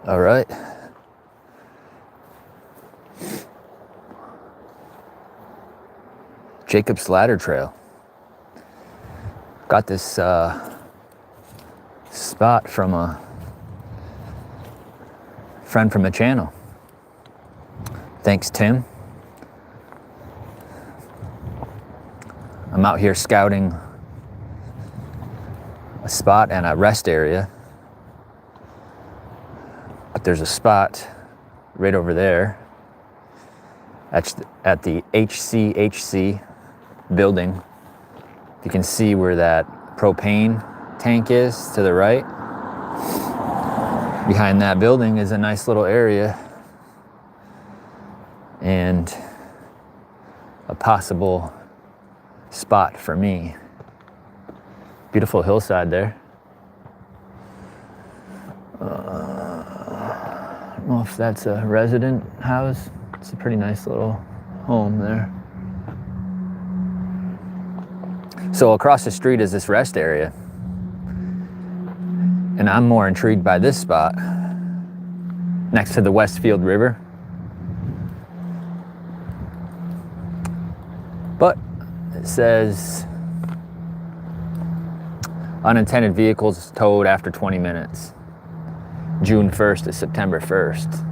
All right. Jacob's Ladder Trail. Got this spot from a friend from the channel. Thanks, Tim. I'm out here scouting a spot and a rest area. But there's a spot right over there at the HCHC building. You can see where that propane tank is to the right. Behind that building is a nice little area and a possible spot for me. Beautiful hillside there. I don't know if that's a resident house. It's a pretty nice little home there. So across the street is this rest area. And I'm more intrigued by this spot next to the Westfield River. But it says unintended vehicles towed after 20 minutes. June 1st to September 1st.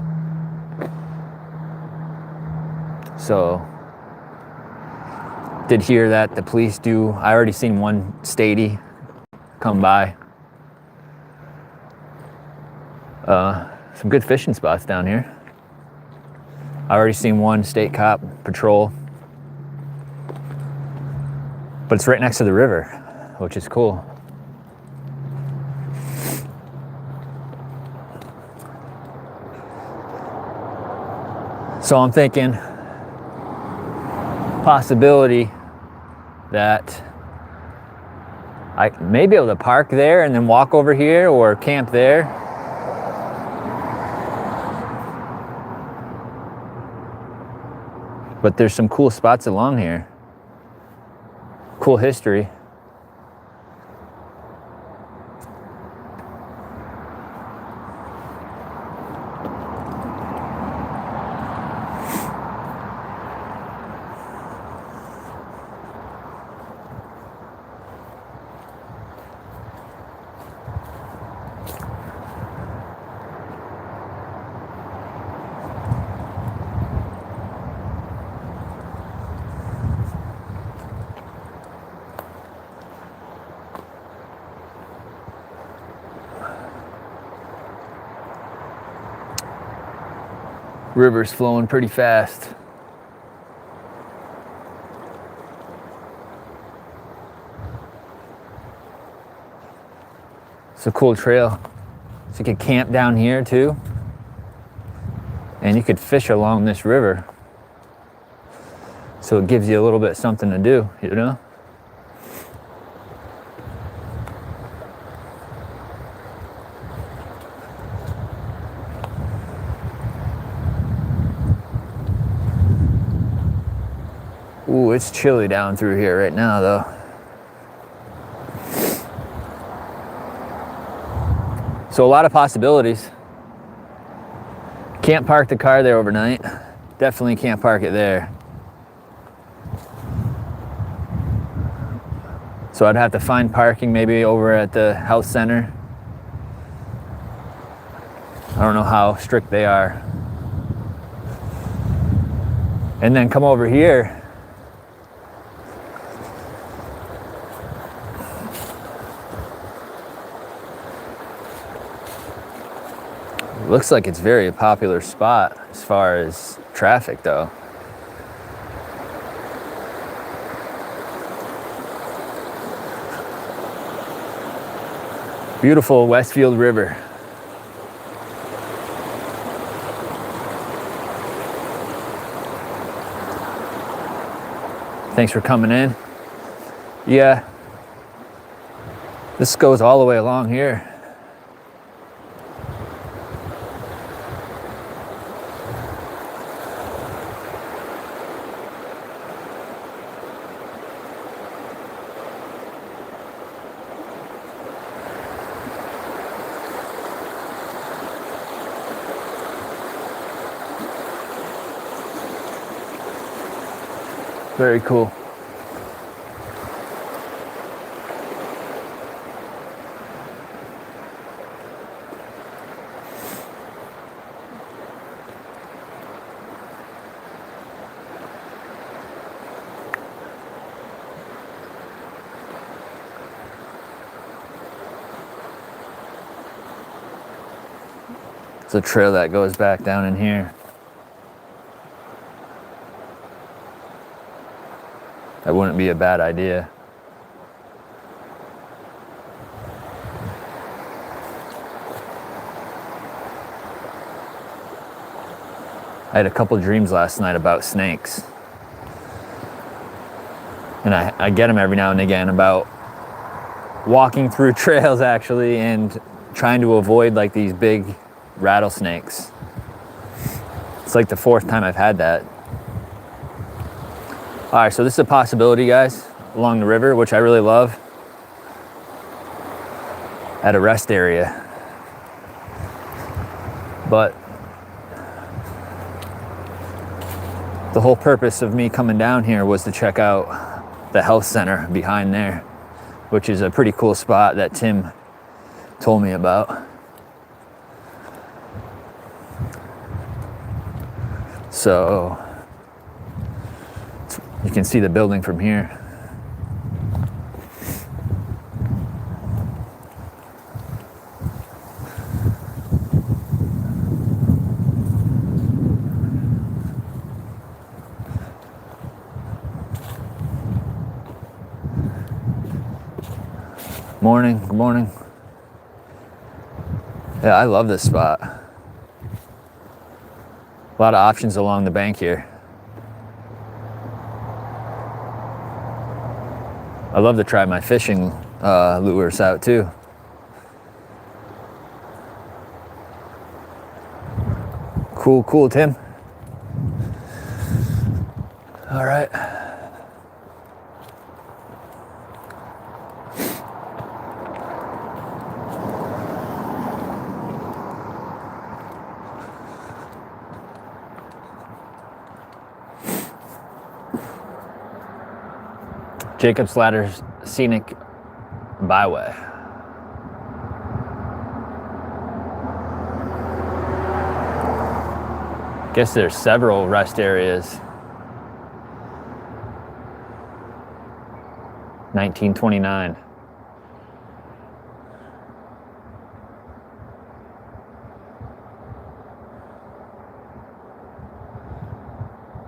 So, did hear that the police do. I already seen one statey come by. Some good fishing spots down here. I already seen one state cop patrol. But it's right next to the river, which is cool. So I'm thinking possibility that I may be able to park there and then walk over here or camp there. But there's some cool spots along here. Cool history. River's flowing pretty fast. It's a cool trail. So you could camp down here too. And you could fish along this river. So it gives you a little bit something to do, you know? Ooh, it's chilly down through here right now, though. So a lot of possibilities. Can't park the car there overnight. Definitely can't park it there. So I'd have to find parking maybe over at the health center. I don't know how strict they are. And then come over here. Looks like it's very a popular spot as far as traffic, though. Beautiful Westfield River. Thanks for coming in. Yeah, this goes all the way along here. Very cool. It's a trail that goes back down in here. That wouldn't be a bad idea. I had a couple dreams last night about snakes. And I get them every now and again about walking through trails actually and trying to avoid like these big rattlesnakes. It's like the 4th time I've had that. All right, so this is a possibility, guys, along the river, which I really love, at a rest area. But the whole purpose of me coming down here was to check out the health center behind there, which is a pretty cool spot that Tim told me about. So you can see the building from here. Morning, good morning. Yeah, I love this spot. A lot of options along the bank here. I love to try my fishing lures out too. Cool, cool, Tim. All right. Jacob's Ladder Scenic Byway. Guess there's several rest areas. 1929.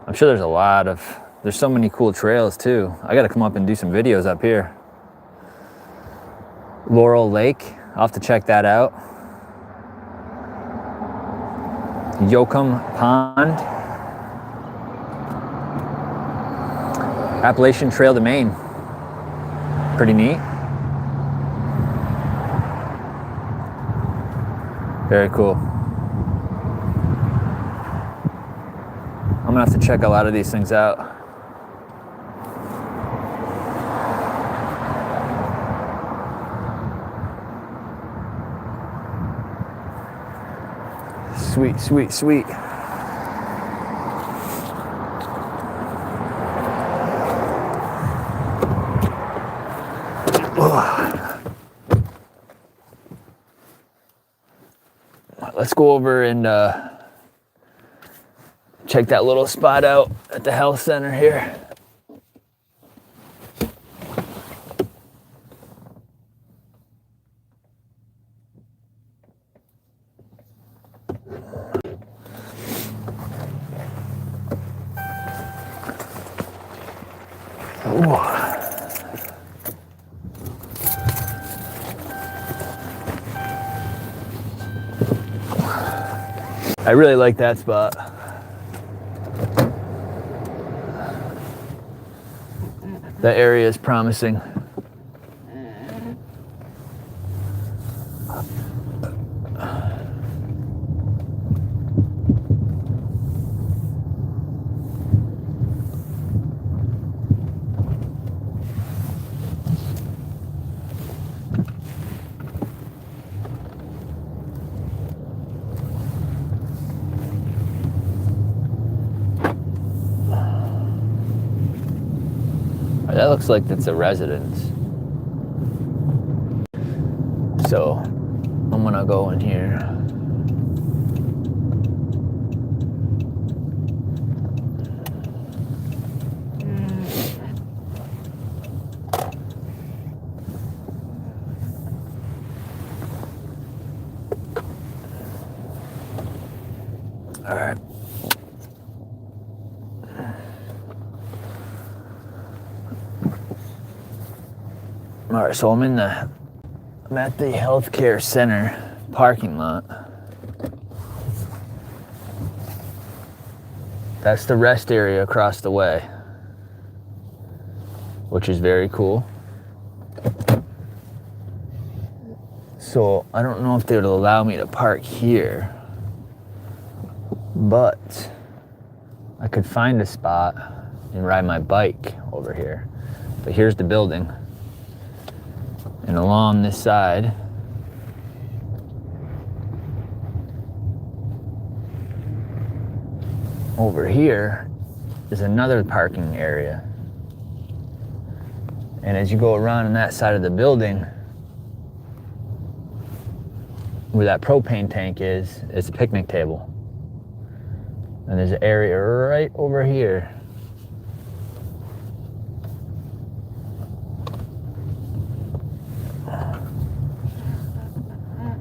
I'm sure there's so many cool trails too. I gotta come up and do some videos up here. Laurel Lake, I'll have to check that out. Yoakum Pond. Appalachian Trail to Maine. Pretty neat. Very cool. I'm gonna have to check a lot of these things out. Sweet, sweet, sweet. Let's go over and check that little spot out at the health center here. I really like that spot. That area is promising. that looks like it's a residence. So I'm gonna go in here. All right. All right, so I'm at the healthcare center parking lot. That's the rest area across the way, which is very cool. So I don't know if they would allow me to park here, but I could find a spot and ride my bike over here. But here's the building. And along this side, over here is another parking area. And as you go around on that side of the building, where that propane tank is, it's a picnic table. And there's an area right over here.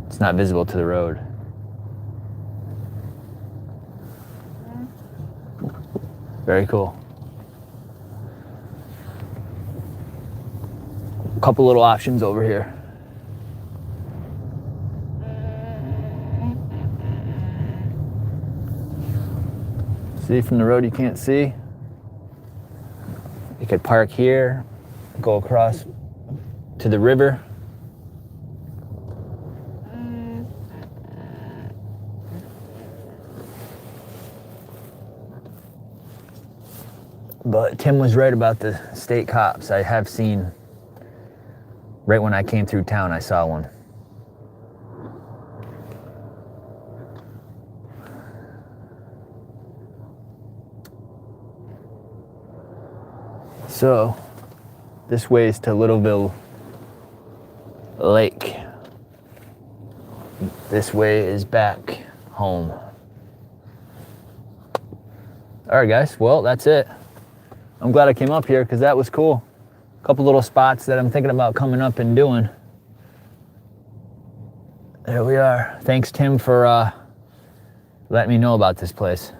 It's not visible to the road. Very cool. A couple little options over here. See, from the road you can't see. You could park here, go across to the river. But Tim was right about the state cops. I have seen, right when I came through town, I saw one. So, this way is to Littleville Lake. This way is back home. All right, guys, well, that's it. I'm glad I came up here because that was cool. A couple little spots that I'm thinking about coming up and doing. There we are. Thanks, Tim, for letting me know about this place.